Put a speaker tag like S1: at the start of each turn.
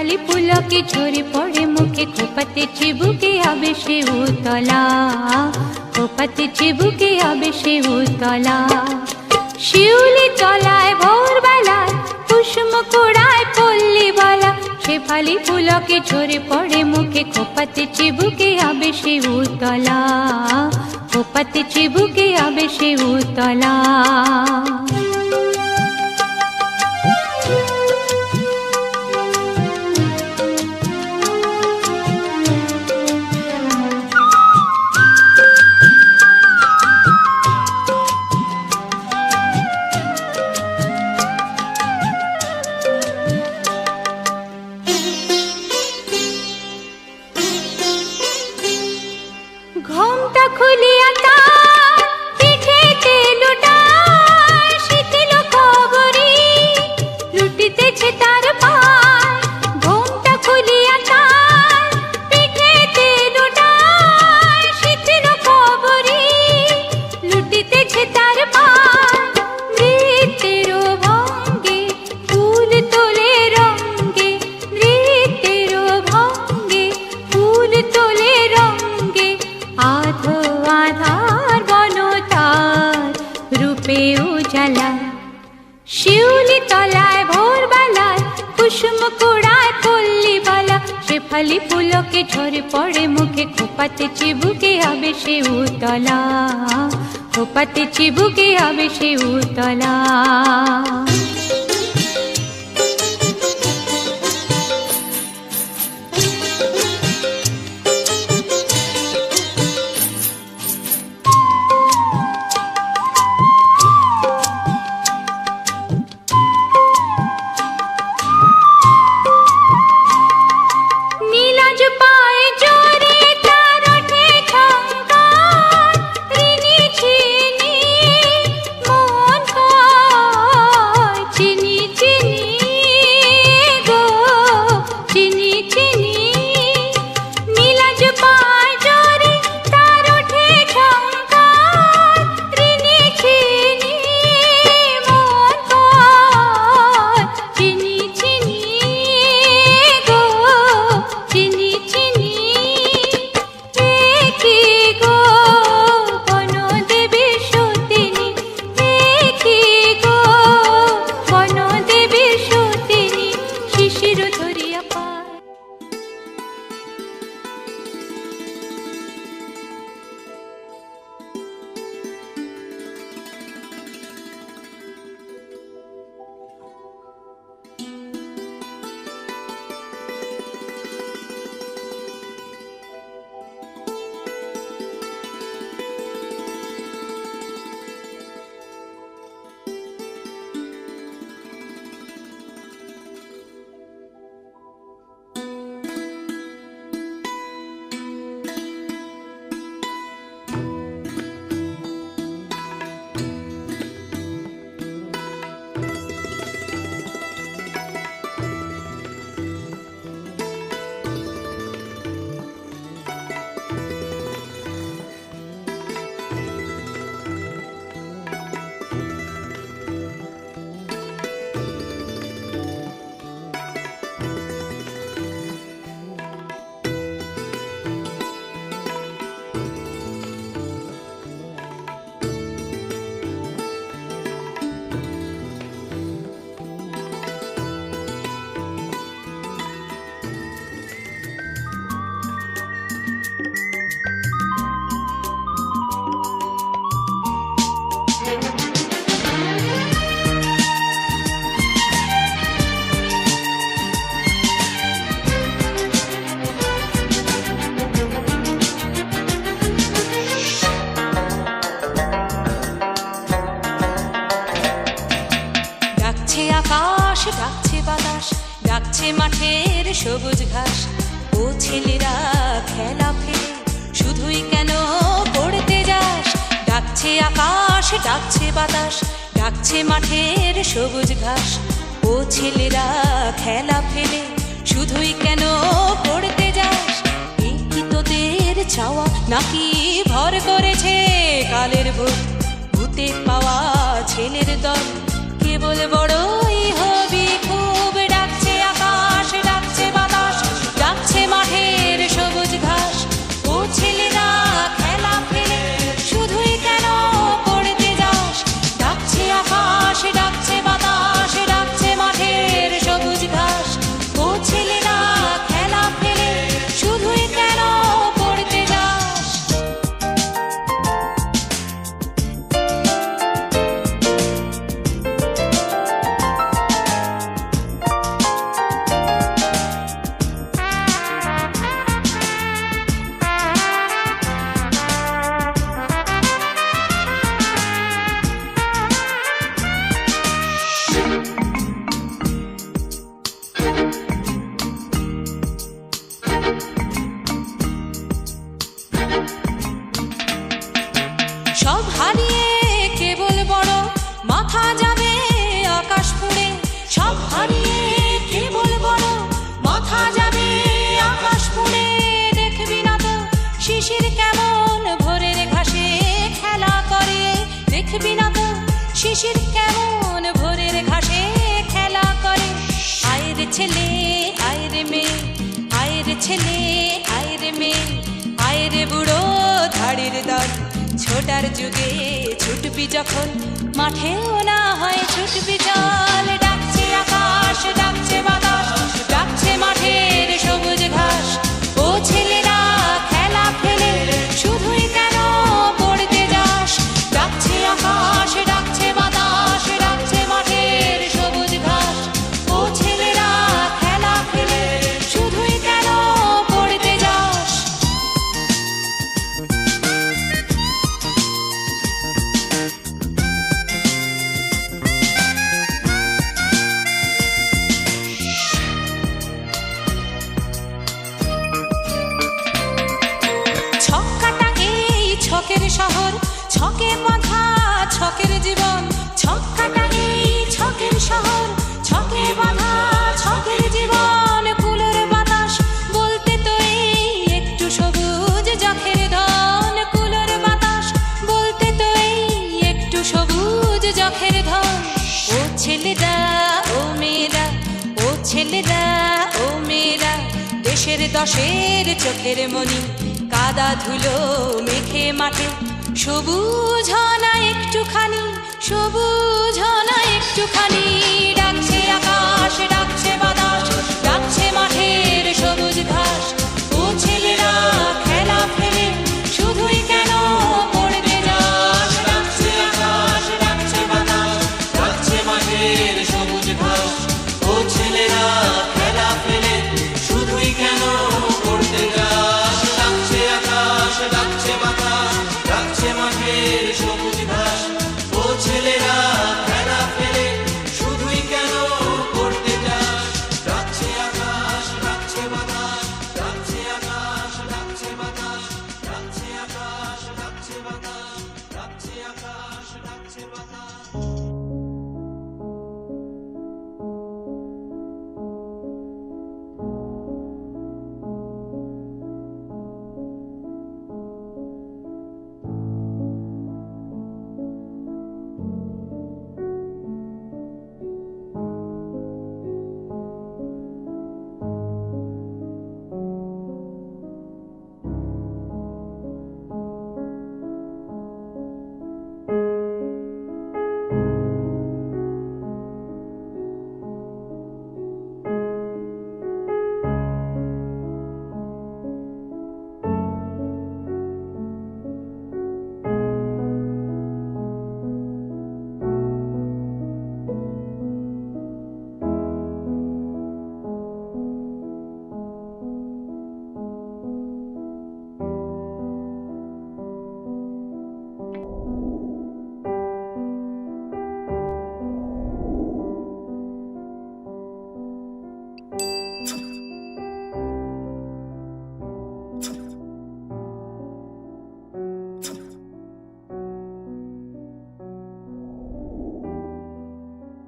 S1: শেফালি পুলকে ঝরে পড়ে মুখে, খোপাতে চিবুকে আবেশে উতলা, খোপাতে চিবুকে আবেশে উতলা। শিউলি তলায় ভোরবেলায় কুসুম কুড়ায় পল্লী বালা, শেফালি পুলকে ঝরে পড়ে মুখে, খোপাতে চিবুকে আবেশে উতলা, খোপাতে চিবুকে আবেশে উতলা। ঘোমটা খুলিয়া তার পিঠেতে লুটায় শিথিল খবরি, লুটিতেছে তার পায়। ঘোমটা খুলিয়া তার পিঠেতে লুটায় শিথিল খবরি, লুটিতেছে তার পায়। নৃত্যের ভঙ্গে ফুল তোলে রঙ্গে, নৃত্যের ভঙ্গে ফুল তোলে রঙ্গে, আধো আধার বনতার রূপে উজালা। শিউলি তলায় ভোরবেলায় কুসুম কুড়ায় পল্লী বালা, শেফালি পুলকে ঝরে পড়ে মুখে, খোপাতে চিবুকে আবেশে উতলা, খোপাতে চিবুকে আবেশে উতলা। নীলাজ পায়ে জোরে তার ওঠে ঝঙ্কার, ঋণী চিনি মন কয় চিনি চিনি গো, চিনি চিনি। নীলাজ পায়ে জোরে তার ওঠে ঝঙ্কার, ঋণী চিনি মন কয় চিনি চিনি গো, চিনি চিনি। একি গো বনদেবীর সতিনী, একি গো বনদেবীর সতিনী, শিশির ধরিয়া পায়। ডাকছে বাতাস, ডাকছে মাঠের সবুজ ঘাস। ও ছেলেরা খেলা ফেলে শুধুই কেন পড়তে যাস? ডাকছে আকাশ, ডাকছে বাতাস, ডাকছে মাঠের সবুজ ঘাস। ও ছেলেরা খেলা ফেলে শুধুই কেন পড়তে যাস? এই কি তোদের চাওয়া নাকি ভর করেছে কালের ভূত? ভূতে পাওয়া ছেলের দল কেবল বড়ই হবি খুব। ডাকছে আকাশ, ডাকছে বাতাস, ছেলে আয় রে মেয়ে, আয় রে বুড়ো ধাড়ির দল। ছোটার যুগে ছুটবি যখন, মাঠেও না হয় ছুটবি চল। ডাকছে আকাশ, ডাকছে বাতাস, ডাকছে মাঠের সবুজ ঘাস। ও ছেলেরা খেলা ফেলে শুধুই কেন পড়তে যাস? ডাকছে আকাশ, ডাকছে বাতাস, ডাকছে মাঠের সবুজ ঘাস। ও ছেলেরা খেলা ফেলে শুধুই কেন পড়তে যাস? ছক্কাটা এই ছকের শহর, ছকে বাঁধা ছকের জীবন। ছক্কাটা এই ছকের শহর, ছকে বাঁধা ছকের জীবন। কুলোর বাতাস বলতে তো এই একটু সবুজ যখের ধন। কুলোর বাতাস বলতে তো এই একটু সবুজ যখের ধন। ও ছেলেরা ও মেয়েরা, ও ছেলেরা ও মেয়েরা, দেশের দশের চোখের মনি। কাদা ধুলো মেখে মাঠে, সবুজ না একটুখানি, সবুজ না একটুখানি। ডাকছে আকাশ, ডাকছে বাতাস, ডাকছে মাঠের সবুজ